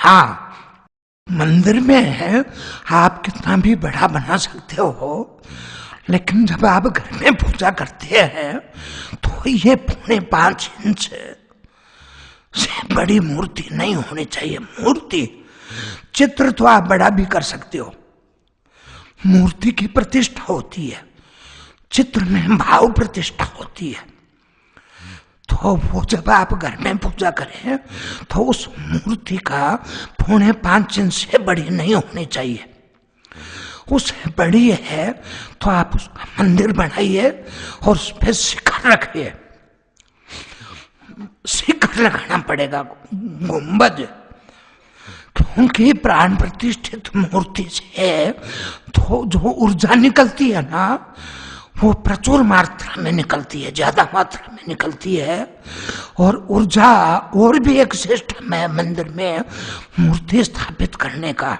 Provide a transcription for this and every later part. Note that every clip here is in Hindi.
हाँ, मंदिर में आप कितना भी बड़ा बना सकते हो, लेकिन जब आप घर में पूजा करते हैं तो ये 4.5 इंच से बड़ी मूर्ति नहीं होनी चाहिए। मूर्ति, चित्र तो आप बड़ा भी कर सकते हो, मूर्ति की प्रतिष्ठा होती है, चित्र में भाव प्रतिष्ठा होती है। तो वो जब आप घर में पूजा करें तो उस मूर्ति का 4.5 इंच से बड़ी नहीं होनी चाहिए। उससे बड़ी है तो आप उसका मंदिर बनाइए और उस पर शिखर रखिए। शिखर लगाना पड़ेगा, गुंबद, क्योंकि प्राण प्रतिष्ठित मूर्ति से तो जो ऊर्जा निकलती है ना, वो प्रचुर मात्रा में निकलती है, ज्यादा मात्रा में निकलती है। और ऊर्जा और भी एक सिस्टम है मंदिर में मूर्ति स्थापित करने का,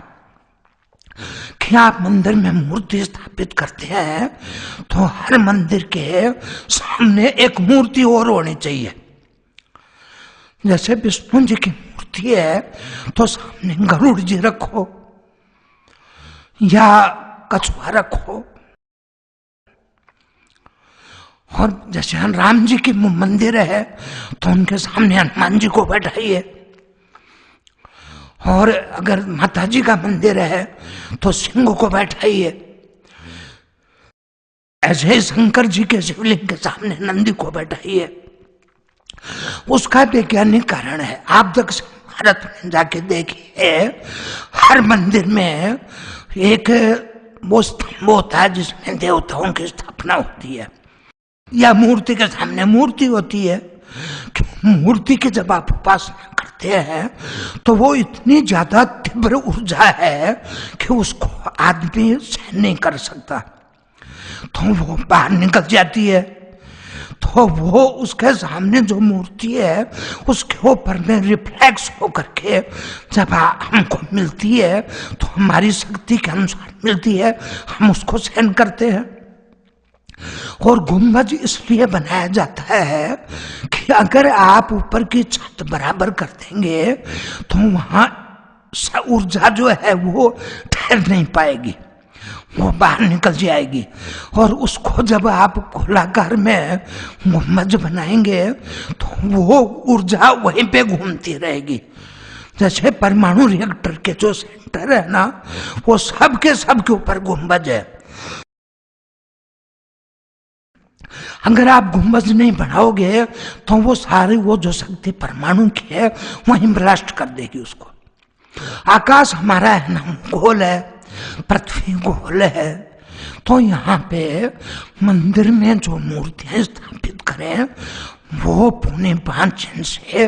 कि आप मंदिर में मूर्ति स्थापित करते हैं तो हर मंदिर के सामने एक मूर्ति और होनी चाहिए। जैसे विष्णु जी की मूर्ति है तो सामने गरुड़ जी रखो या कछुआ रखो, और जैसे राम जी की मंदिर है तो उनके सामने हनुमान जी को बैठाइए, और अगर माता जी का मंदिर है तो सिंह को बैठाइए। ऐसे ही शंकर जी के शिवलिंग के सामने नंदी को बैठाइए। उसका वैज्ञानिक कारण है, आप दक्षिण भारत में जाके देखिए, हर मंदिर में एक वो स्तंभ होता है जिसमें देवताओं की स्थापना होती है, या मूर्ति के सामने मूर्ति होती है। मूर्ति की जब आप उपासना करते हैं तो वो इतनी ज्यादा तीव्र ऊर्जा है कि उसको आदमी सहन नहीं कर सकता, तो वो बाहर निकल जाती है। तो वो उसके सामने जो मूर्ति है उसके ऊपर में रिफ्लेक्स होकर के जब हमको मिलती है तो हमारी शक्ति के अनुसार मिलती है, हम उसको सहन करते हैं। और गुंबज इसलिए बनाया जाता है कि अगर आप ऊपर की छत बराबर कर देंगे तो वहां ऊर्जा जो है वो ठहर नहीं पाएगी, वो बाहर निकल जाएगी। और उसको जब आप गोलाकार में गुंबज बनाएंगे तो वो ऊर्जा वहीं पे घूमती रहेगी। जैसे परमाणु रिएक्टर के जो सेंटर है ना, वो सबके ऊपर गुंबज है। अगर आप गुंबज नहीं बनाओगे तो वो सारी वो जो शक्ति परमाणु की है वहीं ब्लास्ट कर देगी उसको। आकाश हमारा है ना, गोल है, पृथ्वी गोल है, तो यहाँ पे मंदिर में जो मूर्तियां स्थापित करें वो 4.5 इंच से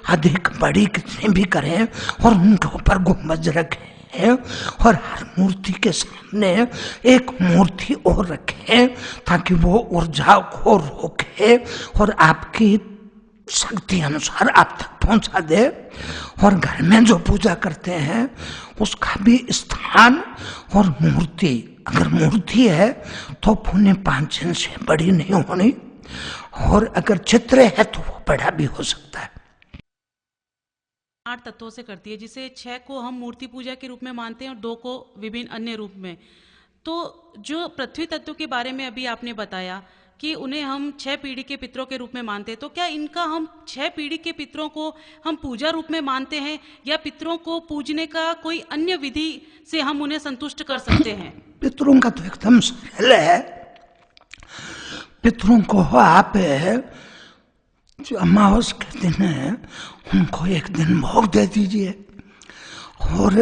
अधिक बड़ी कितनी भी करें और उनके ऊपर गुंबज रखें, और हर मूर्ति के सामने एक मूर्ति और रखें ताकि वो ऊर्जा को रोके और आपकी शक्ति अनुसार आप तक पहुंचा दे। और घर में जो पूजा करते हैं उसका भी स्थान और मूर्ति, अगर मूर्ति है तो 4.5 इंच से बड़ी नहीं होनी, और अगर चित्र है तो वो बड़ा भी हो सकता है। 8 तत्वों से करती है, जिसे 6 को हम मूर्ति पूजा के रूप में मानते हैं और 2 को विभिन्न अन्य रूप में। तो जो पृथ्वी तत्व के बारे में अभी आपने बताया कि उन्हें हम 6 पीढ़ी के पितरों के रूप में मानते हैं, तो क्या इनका हम 6 पीढ़ी के पितरों को हम पूजा रूप में मानते हैं, या पितरों को पूजने का कोई अन्य विधि से हम उन्हें संतुष्ट कर सकते हैं? पितरों का तो एकदम सरल है। पितरों को आप जो अमावस के दिन है उनको एक दिन भोग दे दीजिए, और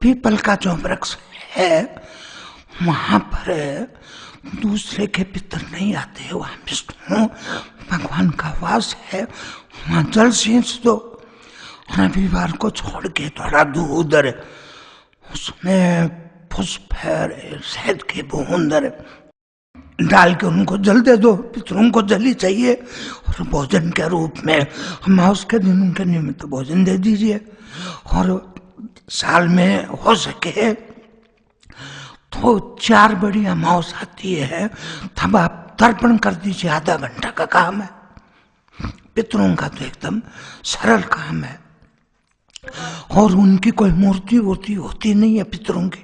पीपल का जो वृक्ष है वहां पर दूसरे के पितर नहीं आते, वहां विष्णु भगवान का वास है, वहां जल सींच दो। रविवार को छोड़ के थोड़ा दूध, उसमें पुष्प शहद के बूंद डाल के उनको जल दे दो। पितरों को जल ही चाहिए, और भोजन के रूप में अमावस के दिन उनके निमित्त भोजन दे दीजिए। और साल में हो सके तो 4 बड़ी अमावस आती है तब आप तर्पण कर दीजिए, आधा घंटा का काम है। पितरों का तो एकदम सरल काम है। और उनकी कोई मूर्ति वूर्ति होती नहीं है पितरों की।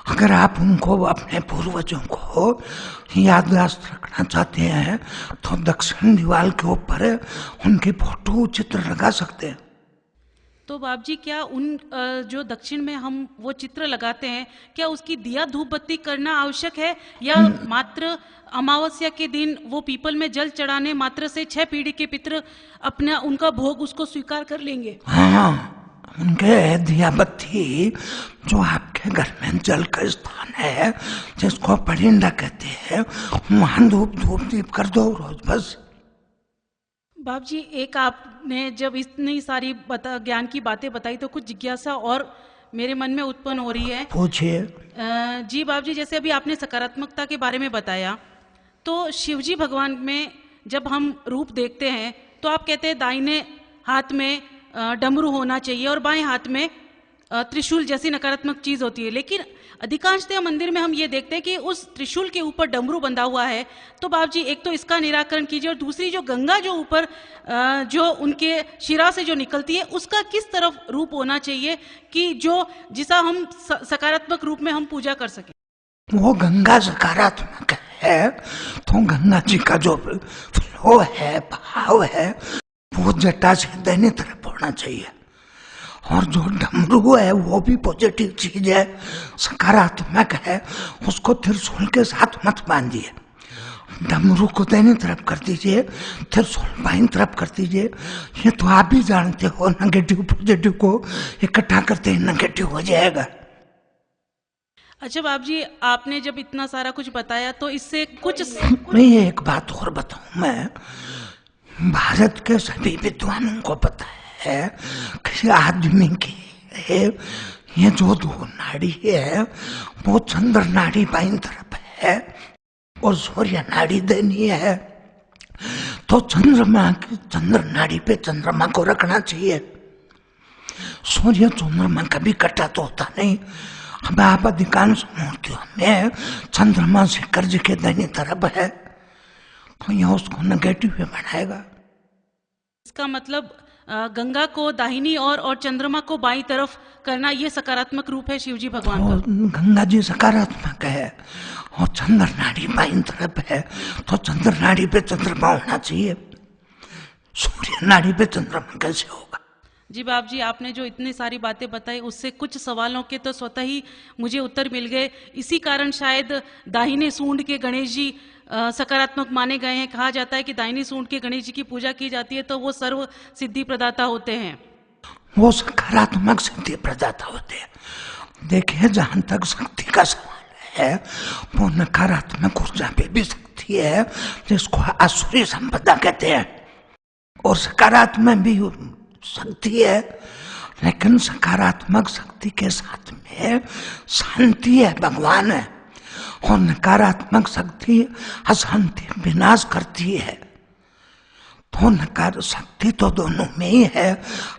अगर आप उनको अपने पूर्वजों को याददाश्त रखना चाहते हैं तो दक्षिण दीवार के ऊपर उनकी फोटो चित्र लगा सकते हैं। तो बाप जी, क्या उन जो दक्षिण में हम वो चित्र लगाते हैं, क्या उसकी दिया धूप बत्ती करना आवश्यक है, या मात्र अमावस्या के दिन वो पीपल में जल चढ़ाने मात्र से 6 पीढ़ी के पितर अपना उनका भोग उसको स्वीकार कर लेंगे? हाँ, उनके दिया बत्ती जो आपके घर में जल का स्थान है जिसको परिंदा कहते हैं, वहां धूप दीप कर दो रोज बस। बाप जी, एक आपने जब इतनी सारी ज्ञान की बातें बताई तो कुछ जिज्ञासा और मेरे मन में उत्पन्न हो रही है। पूछिए। जी बाप जी, जैसे अभी आपने सकारात्मकता के बारे में बताया, तो शिवजी भगवान में जब हम रूप देखते हैं तो आप कहते हैं दाहिने हाथ में डमरू होना चाहिए और बाएं हाथ में त्रिशूल जैसी नकारात्मक चीज होती है, लेकिन अधिकांशतः मंदिर में हम ये देखते हैं कि उस त्रिशूल के ऊपर डमरू बंधा हुआ है। तो बाप जी, एक तो इसका निराकरण कीजिए, और दूसरी जो गंगा जो ऊपर जो उनके शिरा से जो निकलती है उसका किस तरफ रूप होना चाहिए कि जो जिसा हम सकारात्मक रूप में हम पूजा कर सकें? वो गंगा सकारात्मक है तो गंगा जी का जो फ्लो है, भाव है, वो जटा से दाहिने तरफ होना चाहिए। और जो डमरू है वो भी पॉजिटिव चीज है, सकारात्मक है, उसको त्रिशूल के साथ मत बांधिए। डमरू को दाहिने तरफ कर दीजिए, त्रिशूल बाईं तरफ कर दीजिए। ये तो आप भी जानते हो, नेगेटिव पॉजिटिव को इकट्ठा करते ही नेगेटिव हो जाएगा। अच्छा बाप जी, आपने जब इतना सारा कुछ बताया तो इससे कुछ मैं एक बात और बताऊं, मैं भारत के सभी विद्वानों को पता है कि आदमी की ये जो 2 नाड़ी है वो चंद्र नाड़ी बाईं तरफ है और सूर्य नाड़ी दाहिनी है। तो चंद्र नाड़ी पे चंद्रमा को रखना चाहिए। सूर्य चंद्रमा कभी कटा तो होता नहीं। अब आप अधिकांश मूर्तियों में चंद्रमा से कर्ज के दाहिनी तरफ है तो यह उसको नेगेटिव में बनाएगा। इसका मतलब गंगा को दाहिनी और चंद्रमा को बाईं तरफ करना, ये सकारात्मक रूप है शिवजी भगवान का। गंगा जी सकारात्मक है और चंद्र नाड़ी बाईं तरफ है तो चंद्र नाड़ी पे चंद्रमा होना चाहिए। सूर्य नाड़ी पे चंद्रमा कैसे होगा? जी बाप जी, आपने जो इतनी सारी बातें बताई उससे कुछ सवालों के तो स्वतः ही मुझे उत्तर मिल गए। इसी कारण शायद दाहिने सूंड के गणेश जी सकारात्मक माने गए हैं। कहा जाता है कि दाहिनी सूंड के गणेश जी की पूजा की जाती है तो वो सर्व सिद्धि प्रदाता होते हैं। वो सकारात्मक सिद्धि प्रदाता होते हैं। देखिए, जहां तक शक्ति का सवाल है वो नकारात्मक ऊर्जा पे भी शक्ति है जिसको आसुरी संपदा कहते हैं, और सकारात्मक भी शक्ति है, लेकिन सकारात्मक शक्ति के साथ में शांति है, भगवान है, और नकारात्मक शक्ति अशांति विनाश करती है। तो नकार शक्ति तो दोनों में ही है।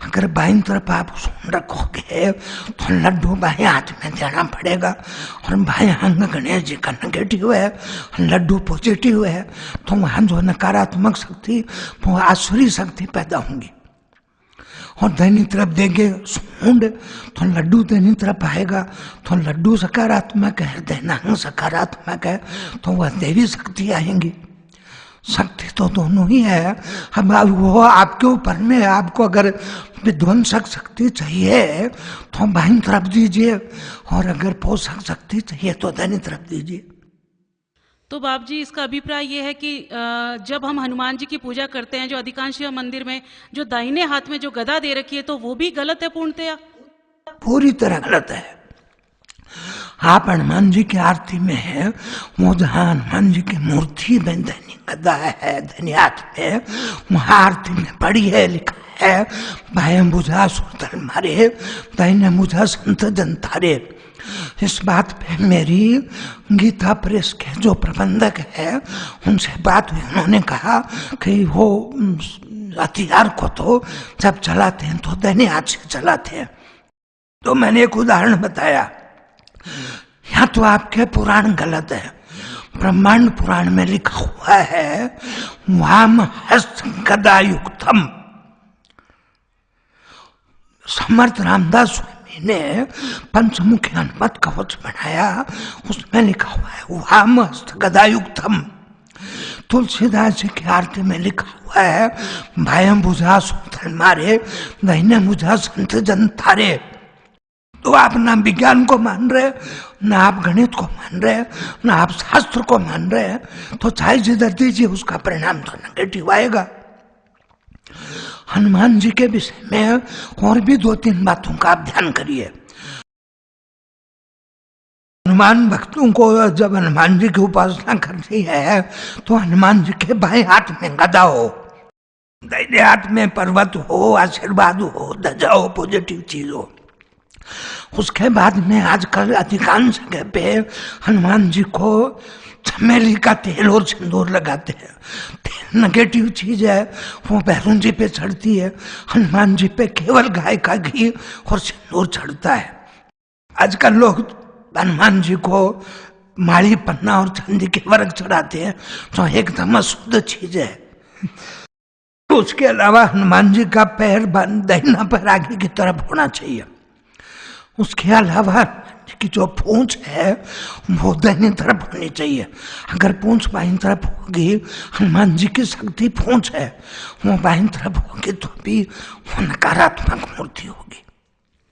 अगर बाईं तरफ आप सुन रखोगे तो लड्डू बाएं हाथ में देना पड़ेगा, और बाएं अंग गणेश जी का नेगेटिव है, लड्डू पॉजिटिव है, तो वहां जो नकारात्मक शक्ति वो आसुरी शक्ति पैदा होंगी। और दाहिनी तरफ देंगे सूंड तो लड्डू दाहिनी तरफ आएगा, तो लड्डू सकारात्मक है, दाहिना अंग सकारात्मक है, तो वह देवी शक्ति आएंगी। शक्ति तो दोनों ही है। अब वो आपके ऊपर में, आपको अगर विध्वंसक शक्ति चाहिए तो बाईं तरफ दीजिए, और अगर पोषक शक्ति चाहिए तो दाहिनी तरफ दीजिए। तो बाप जी, इसका अभिप्राय ये है कि जब हम हनुमान जी की पूजा करते हैं, जो अधिकांश मंदिर में जो दाहिने हाथ में जो गदा दे रखी है, तो वो भी गलत है पूर्णतया? पूरी तरह गलत है। आप हनुमान जी की आरती में है, वो जहाँ हनुमान जी की मूर्ति में दाहिनी गदा है, दाहिने हाथ में, वहाँ आरती में पढ़ी है, लिखा है, बाएं बुझा सुरतल मारे, दाहिने बुझा संत जन तारे। इस बात पे मेरी गीता प्रेस के जो प्रबंधक है उनसे बात हुई। उन्होंने कहा कि वो हथियार को तो जब चलाते हैं तो दाहिने हाथ से चलाते हैं। तो मैंने एक उदाहरण बताया, या तो आपके पुराण गलत है। ब्रह्मांड पुराण में लिखा हुआ है वाम हस्त गदा युक्तम, समर्थ रामदास स्वामी ने पंचमुखी हनुमत कवच बनाया, उसमें लिखा हुआ है वाम हस्त गदायुक्तम। तुलसीदास जी की आरती में लिखा हुआ है बाएं भुजा सूत्र मारे, दाहिने भुजा संत जन तारे। तो आप ना विज्ञान को मान रहे, ना आप गणित को मान रहे, ना आप शास्त्र को मान रहे, तो चाहे जिधर दीजिए उसका परिणाम तो नेगेटिव आएगा। हनुमान जी के विषय में और भी 2-3 बातों का आप ध्यान करिए। हनुमान भक्तों को जब हनुमान जी की उपासना करनी है तो हनुमान जी के बाएं हाथ में गदा हो, दाहिने हाथ में पर्वत हो, आशीर्वाद हो, ध्वजा हो, पॉजिटिव चीज हो। उसके बाद में आजकल अधिकांश जगह पे हनुमान जी को चमेली का तेल और सिंदूर लगाते हैं। तेल नेगेटिव चीज है, वो भैरव जी पे चढ़ती है। हनुमान जी पे केवल गाय का घी और सिंदूर चढ़ता है। आजकल लोग हनुमान जी को माली पन्ना और चांदी के वर्ग चढ़ाते हैं, जो एकदम अशुद्ध चीज है। उसके अलावा हनुमान जी का पैर दाहिना पैर आगे की तरफ होना चाहिए। उसके अलावा की जो पूंछ है वो दाहिनी तरफ होनी चाहिए। अगर पूंछ बाईं तरफ होगी, हनुमान जी की शक्ति पूंछ है, वो बाईं तरफ होगी तो भी वो नकारात्मक मूर्ति होगी।